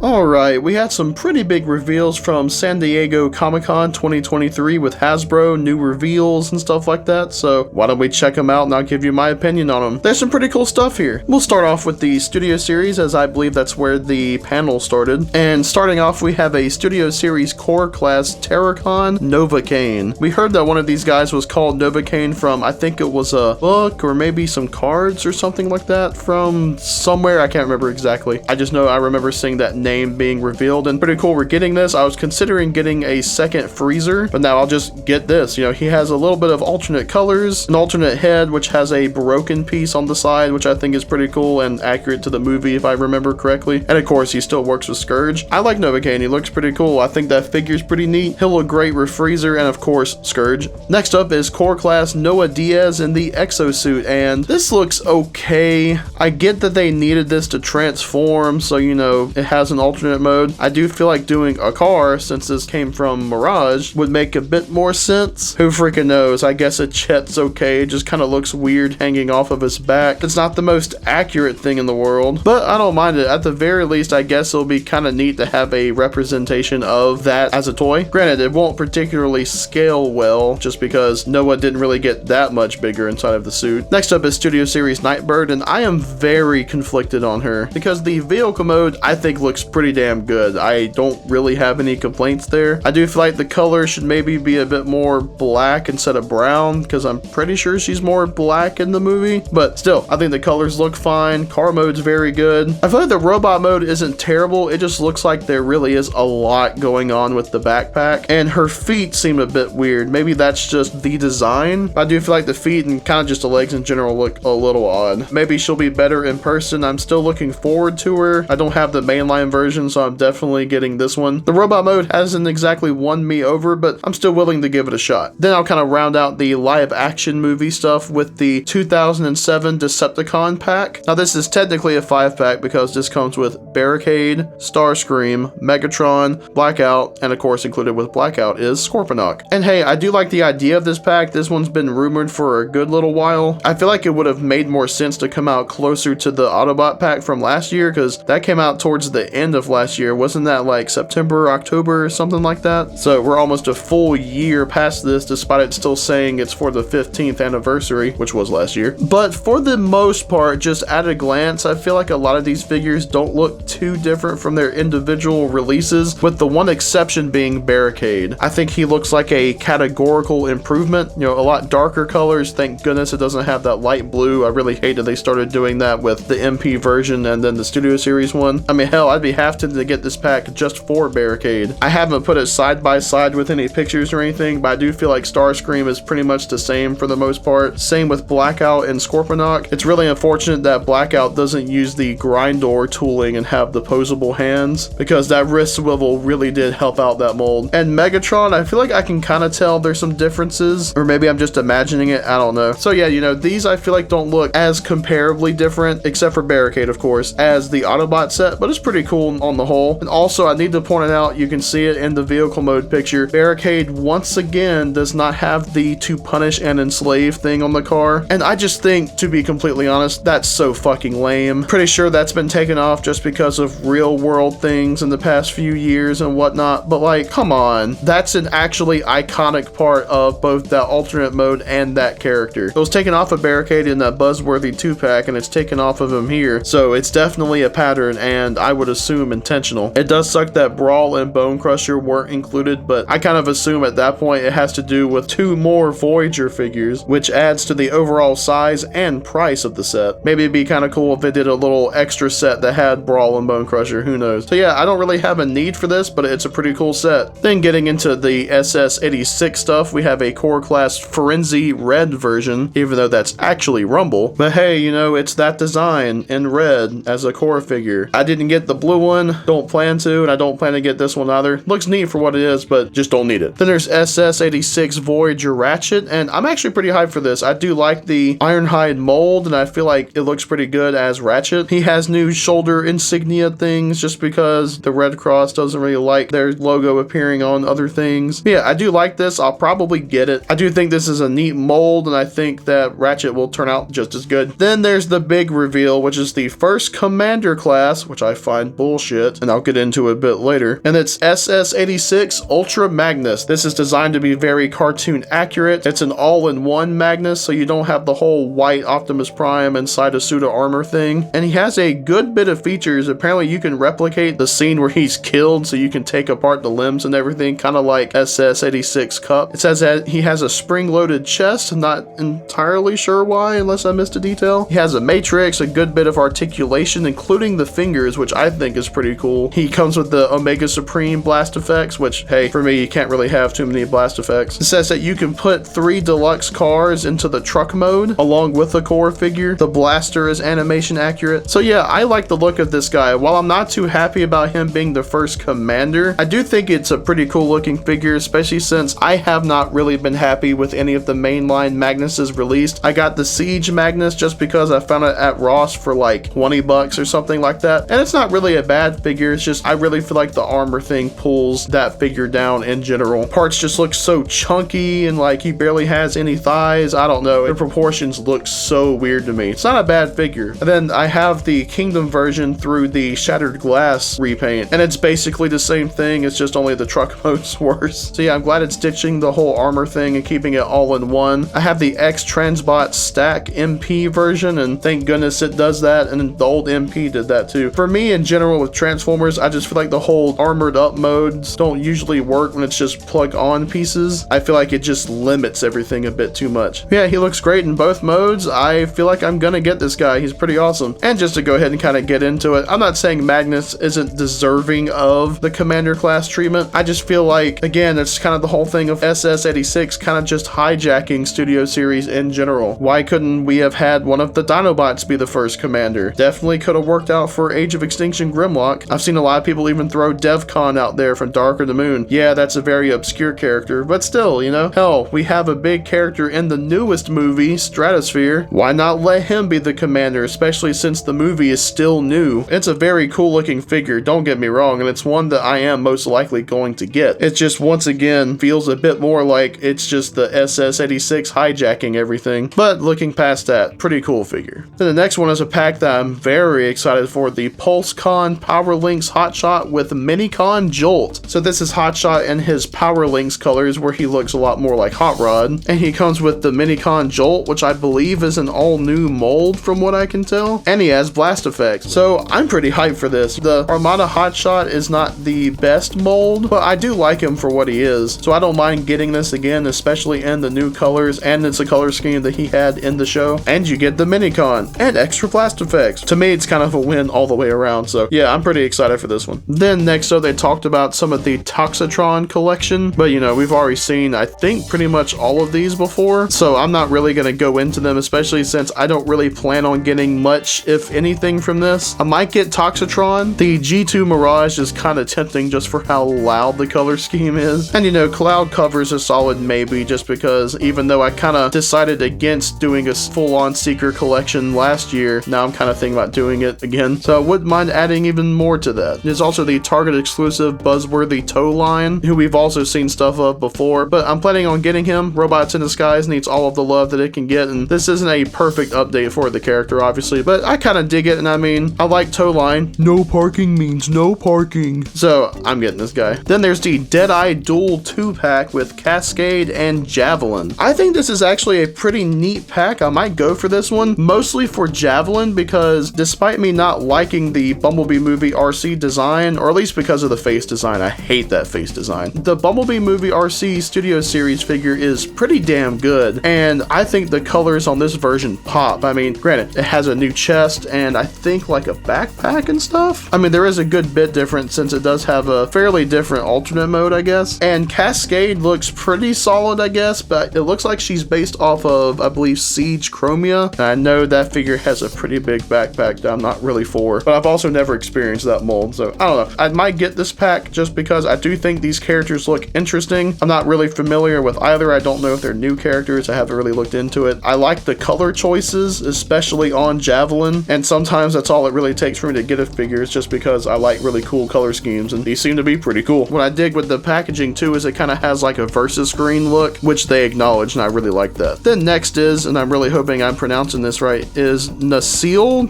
Alright, we had some pretty big reveals from San Diego Comic-Con 2023 with Hasbro, new reveals and stuff like that, so why don't we check them out and I'll give you my opinion on them. There's some pretty cool stuff here. We'll start off with the Studio Series, as I believe that's where the panel started. And starting off, we have a Studio Series Core Class Terracon Novocaine. We heard that one of these guys was called Novocaine from, I think it was a book or maybe some cards or something like that from somewhere, I can't remember exactly. I just know I remember seeing that name being revealed, and pretty cool we're getting this. I was considering getting a second freezer, but now I'll just get this. You know, he has a little bit of alternate colors, an alternate head which has a broken piece on the side, which I think is pretty cool and accurate to the movie if I remember correctly. And of course he still works with Scourge. I like Novocaine, he looks pretty cool. I think that figure's pretty neat. He'll look great with Freezer and of course Scourge. Next up is Core Class Noah Diaz in the exosuit, and this looks okay. I get that they needed this to transform, so you know it has an alternate mode. I do feel like doing a car, since this came from Mirage, would make a bit more sense. Who freaking knows? I guess a Chet's okay. It just kind of looks weird hanging off of his back. It's not the most accurate thing in the world, but I don't mind it. At the very least, I guess it'll be kind of neat to have a representation of that as a toy. Granted, it won't particularly scale well, just because Noah didn't really get that much bigger inside of the suit. Next up is Studio Series NIGHTBIRD, and I am very conflicted on her, because the vehicle mode I think looks pretty damn good. I don't really have any complaints there. I do feel like the color should maybe be a bit more black instead of brown, because I'm pretty sure she's more black in the movie, but still, I think the colors look fine. Car mode's very good. I feel like the robot mode isn't terrible. It just looks like there really is a lot going on with the backpack, and her feet seem a bit weird. Maybe that's just the design, but I do feel like the feet and kind of just the legs in general look a little odd. Maybe she'll be better in person. I'm still looking forward to her. I don't have the mainline version, so I'm definitely getting this one. The robot mode hasn't exactly won me over, but I'm still willing to give it a shot. Then I'll kind of round out the live action movie stuff with the 2007 Decepticon Pack. Now this is technically a 5-pack because this comes with Barricade, Starscream, Megatron, Blackout, and of course included with Blackout is Scorponok. And hey, I do like the idea of this pack. This one's been rumored for a good little while. I feel like it would have made more sense to come out closer to the Autobot pack from last year, because that came out towards the end of last year. Wasn't that like September, October, or something like that? So we're almost a full year past this, despite it still saying it's for the 15th anniversary, which was last year. But for the most part, just at a glance, I feel like a lot of these figures don't look too different from their individual releases, with the one exception being Barricade. I think he looks like a categorical improvement. You know, a lot darker colors. Thank goodness it doesn't have that light blue. I really hated they started doing that with the MP version and then the Studio Series one. I mean, hell, I'd be half tempted to get this pack just for Barricade. I haven't put it side by side with any pictures or anything, but I do feel like Starscream is pretty much the same for the most part. Same with Blackout and Scorponok. It's really unfortunate that Blackout doesn't use the Grindor tooling and have the posable hands, because that wrist swivel really did help out that mold. And Megatron, I feel like I can kind of tell there's some differences, or maybe I'm just imagining it, I don't know. So yeah, you know, these I feel like don't look as comparably different, except for Barricade of course, as the Autobot set, but it's pretty cool on the whole. And also I need to point it out, you can see it in the vehicle mode picture, Barricade once again does not have the to punish and enslave thing on the car, and I just think, to be completely honest, that's so fucking lame. Pretty sure that's been taken off just because of real world things in the past few years and whatnot, but like, come on, that's an actually iconic part of both that alternate mode and that character. It was taken off of Barricade in that Buzzworthy 2-pack, and it's taken off of him here, so it's definitely a pattern, and I would assume intentional. It does suck that Brawl and Bone Crusher weren't included, but I kind of assume at that point it has to do with 2 more Voyager figures, which adds to the overall size and price of the set. Maybe it'd be kind of cool if they did a little extra set that had Brawl and Bone Crusher, who knows. So yeah, I don't really have a need for this, but it's a pretty cool set. Then getting into the SS86 stuff, we have a Core Class Frenzy Red version, even though that's actually Rumble. But hey, you know, it's that design in red as a core figure. I didn't get the blue one, don't plan to, and I don't plan to get this one either. Looks neat for what it is, but just don't need it. Then there's SS86 Voyager Ratchet, and I'm actually pretty hyped for this. I do like the Ironhide mold, and I feel like it looks pretty good as Ratchet. He has new shoulder insignia things just because the Red Cross doesn't really like their logo appearing on other things. But yeah, I do like this. I'll probably get it. I do think this is a neat mold, and I think that Ratchet will turn out just as good. Then there's the big reveal, which is the first Commander class, which I find bull bullshit, and I'll get into it a bit later. And it's SS86 Ultra Magnus. This is designed to be very cartoon accurate. It's an all-in-one Magnus, so you don't have the whole white Optimus Prime inside a suit of armor thing. And he has a good bit of features. Apparently you can replicate the scene where he's killed, so you can take apart the limbs and everything, kind of like SS86 Cup. It says that he has a spring-loaded chest, not entirely sure why, unless I missed a detail. He has a matrix, a good bit of articulation, including the fingers, which I think is pretty cool. He comes with the Omega Supreme blast effects, which, hey, for me, you can't really have too many blast effects. It says that you can put 3 deluxe cars into the truck mode, along with the core figure. The blaster is animation accurate. So yeah, I like the look of this guy. While I'm not too happy about him being the first commander, I do think it's a pretty cool looking figure, especially since I have not really been happy with any of the mainline Magnuses released. I got the Siege Magnus just because I found it at Ross for like 20 bucks or something like that. And it's not really a bad figure, it's just I really feel like the armor thing pulls that figure down in general. Parts just look so chunky and like he barely has any thighs. I don't know, the proportions look so weird to me. It's not a bad figure. And then I have the Kingdom version through the Shattered Glass repaint, and it's basically the same thing, it's just only the truck mode's worse. So yeah, I'm glad it's ditching the whole armor thing and keeping it all in one. I have the X-Transbot Stack MP version, and thank goodness it does that, and the old MP did that too. For me in general with Transformers, I just feel like the whole armored up modes don't usually work when it's just plug on pieces. I feel like it just limits everything a bit too much. Yeah, he looks great in both modes. I feel like I'm gonna get this guy. He's pretty awesome. And just to go ahead and kind of get into it, I'm not saying Magnus isn't deserving of the Commander class treatment. I just feel like, again, it's kind of the whole thing of SS86 kind of just hijacking Studio Series in general. Why couldn't we have had one of the Dinobots be the first Commander? Definitely could have worked out for Age of Extinction Grimlock. I've seen a lot of people even throw DevCon out there from Dark of the Moon. Yeah, that's a very obscure character, but still, you know, hell, we have a big character in the newest movie, Stratosphere. Why not let him be the Commander, especially since the movie is still new? It's a very cool looking figure, don't get me wrong, and it's one that I am most likely going to get. It just once again feels a bit more like it's just the SS86 hijacking everything, but looking past that, pretty cool figure. Then the next one is a pack that I'm very excited for, the PulseCon Power Links Hotshot with Minicon Jolt. So this is Hotshot in his Power Links colors where he looks a lot more like Hot Rod, and he comes with the Minicon Jolt, which I believe is an all new mold from what I can tell, and he has blast effects. So I'm pretty hyped for this. The Armada Hotshot is not the best mold, but I do like him for what he is, so I don't mind getting this again, especially in the new colors, and it's a color scheme that he had in the show, and you get the Minicon and extra blast effects. To me, it's kind of a win all the way around, so yeah, I'm pretty excited for this one. Then next up, they talked about some of the Toxitron collection, but you know, we've already seen, I think, pretty much all of these before, so I'm not really going to go into them, especially since I don't really plan on getting much, if anything, from this. I might get Toxitron. The G2 Mirage is kind of tempting just for how loud the color scheme is, and you know, Cloud Cover's a solid maybe, just because even though I kind of decided against doing a full-on Seeker collection last year, now I'm kind of thinking about doing it again, so I wouldn't mind adding even more to that. There's also the Target exclusive Buzzworthy Toe line, who we've also seen stuff of before, but I'm planning on getting him. Robots in Disguise needs all of the love that it can get, and this isn't a perfect update for the character, obviously, but I kind of dig it, and I mean, I like Toe line. No parking means no parking. So I'm getting this guy. Then there's the Deadeye Duel 2-pack with Cascade and Javelin. I think this is actually a pretty neat pack. I might go for this one, mostly for Javelin, because despite me not liking the Bumblebee movie RC design, or at least because of the face design, I hate that face design. The Bumblebee movie RC Studio Series figure is pretty damn good, and I think the colors on this version pop. I mean, granted, it has a new chest and I think like a backpack and stuff. I mean, there is a good bit different since it does have a fairly different alternate mode, I guess. And Cascade looks pretty solid, I guess, but it looks like she's based off of, I believe, Siege Chromia. And I know that figure has a pretty big backpack that I'm not really for, but I've also never experienced that mold, so I don't know. I might get this pack just because I do think these characters look interesting. I'm not really familiar with either. I don't know if they're new characters. I haven't really looked into it. I like the color choices, especially on Javelin, and sometimes that's all it really takes for me to get a figure, is just because I like really cool color schemes, and these seem to be pretty cool. What I dig with the packaging too is it kind of has like a versus screen look, which they acknowledge, and I really like that. Then next is, and I'm really hoping I'm pronouncing this right, is Nacelle?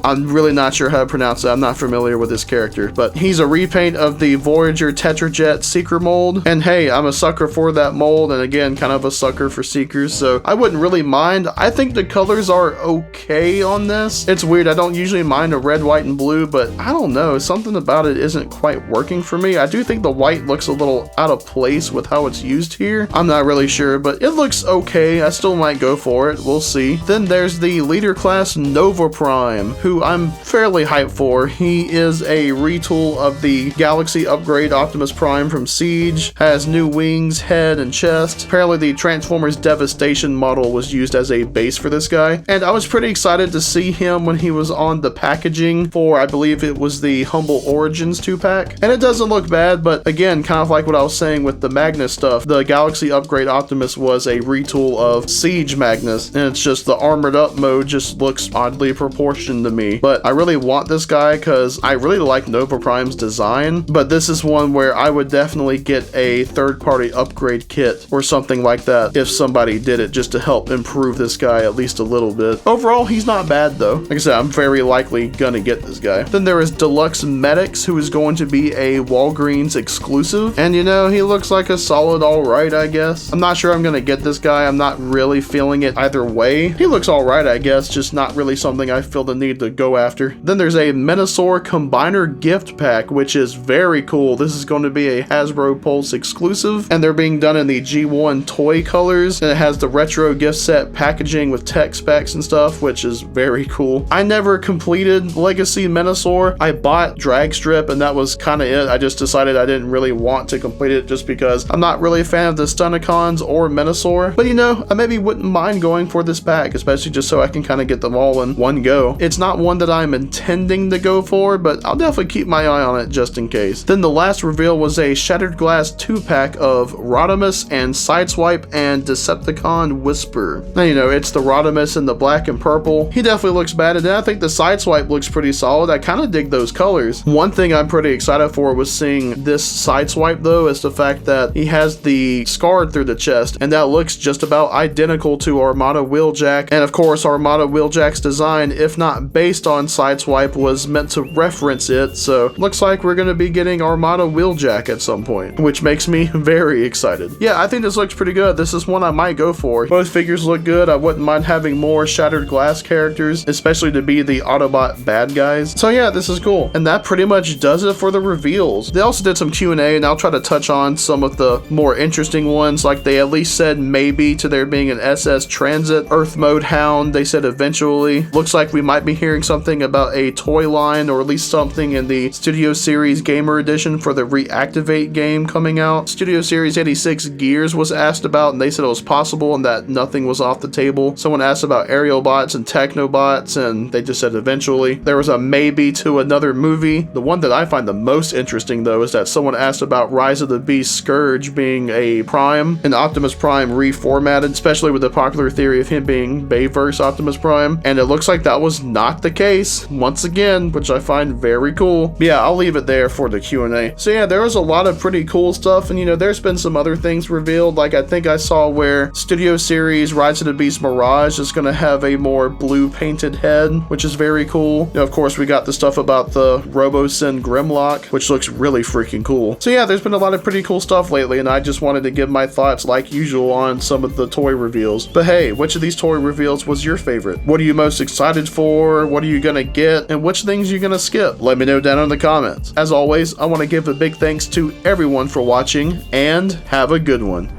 I'm really not sure how to pronounce that. I'm not familiar with this character, but he's a repaint of the Voyager Tetrajet Seeker mold, and hey, I'm a sucker for that mold, and again, kind of a sucker for Seekers, so I wouldn't really mind. I think the colors are okay on this. It's weird, I don't usually mind a red, white, and blue, but I don't know, something about it isn't quite working for me. I do think the white looks a little out of place with how it's used here. I'm not really sure, but it looks okay. I still might go for it, we'll see. Then there's the leader class Nova Prime, who I'm fairly hyped for. He is a retool of the Galaxy Upgrade Optimus Prime from Siege, has new wings, head, and chest. Apparently the Transformers Devastation model was used as a base for this guy, and I was pretty excited to see him when he was on the packaging for, I believe it was the Humble Origins 2-pack, and it doesn't look bad, but again, kind of like what I was saying with the Magnus stuff, the Galaxy Upgrade Optimus was a retool of Siege Magnus, and it's just the armored up mode just looks oddly proportioned to me. But I really want this guy because I really like Nova Prime's design, but this is one where I would definitely get a third-party upgrade kit or something like that if somebody did it, just to help improve this guy at least a little bit. Overall, he's not bad though. Like I said, I'm very likely gonna get this guy. Then there is Deluxe Medics, who is going to be a Walgreens exclusive, and you know, he looks like a solid alright, I guess. I'm not sure I'm gonna get this guy. I'm not really feeling it either way. He looks alright, I guess, just not really something I feel the need to go after. Then there's a Menasor Combiner Gift Pack, which is very cool. This is going to be a Hasbro Pulse exclusive, and they're being done in the G1 toy colors, and it has the retro gift set packaging with tech specs and stuff, which is very cool. I never completed Legacy Menasor. I bought Dragstrip, and that was kind of it. I just decided I didn't really want to complete it just because I'm not really a fan of the Stunticons or Menasor, but you know, I maybe wouldn't mind going for this pack, especially just so I can kind of get them all in one go. It's not one that I'm intending to go for, but I'll definitely keep my eye on it just in case. Then the last reveal was a Shattered Glass 2-pack of Rodimus and Sideswipe and Decepticon Whisper. Now, you know, it's the Rodimus in the black and purple. He definitely looks bad, and I think the Sideswipe looks pretty solid. I kind of dig those colors. One thing I'm pretty excited for was seeing this Sideswipe though, is the fact that he has the scarred through the chest, and that looks just about identical to Armada Wheeljack, and of course Armada Wheeljack's design, if not based on Sideswipe, was meant to reference it, so looks like we're going to be getting Armada Wheeljack at some point, which makes me very excited. Yeah, I think this looks pretty good. This is one I might go for. Both figures look good. I wouldn't mind having more Shattered Glass characters, especially to be the Autobot bad guys. So yeah, this is cool. And that pretty much does it for the reveals. They also did some Q&A, and I'll try to touch on some of the more interesting ones, like they at least said maybe to there being an SS Transit Earth Mode Hound. They said eventually. Looks like we might be hearing something about a toy line, or at least something in the Studio Series Gamer Edition for the Reactivate game coming out. Studio Series 86 Gears was asked about, and they said it was possible and that nothing was off the table. Someone asked about Aerial Bots and Technobots, and they just said eventually. There was a maybe to another movie. The one that I find the most interesting though is that someone asked about Rise of the Beast Scourge being a Prime, an Optimus Prime reformatted, especially with the popular theory of him being Bayverse Optimus Prime, and it looks like that was not the case once again, which I find very cool. But yeah, I'll leave it there for the Q&A. So yeah, there was a lot of pretty cool stuff, and you know, there's been some other things revealed, like I think I saw where Studio Series Rise of the Beast Mirage is going to have a more blue painted head, which is very cool. You know, of course, we got the stuff about the RoboSyn Grimlock, which looks really freaking cool. So yeah, there's been a lot of pretty cool stuff lately, and I just wanted to give my thoughts like usual on some of the toy reveals. But hey, which of these toy reveals was your favorite? What are you most excited for? What are you gonna get? And which things are you gonna skip? Let me know down in the comments. As always, I want to give a big thanks to everyone for watching, and have a good one.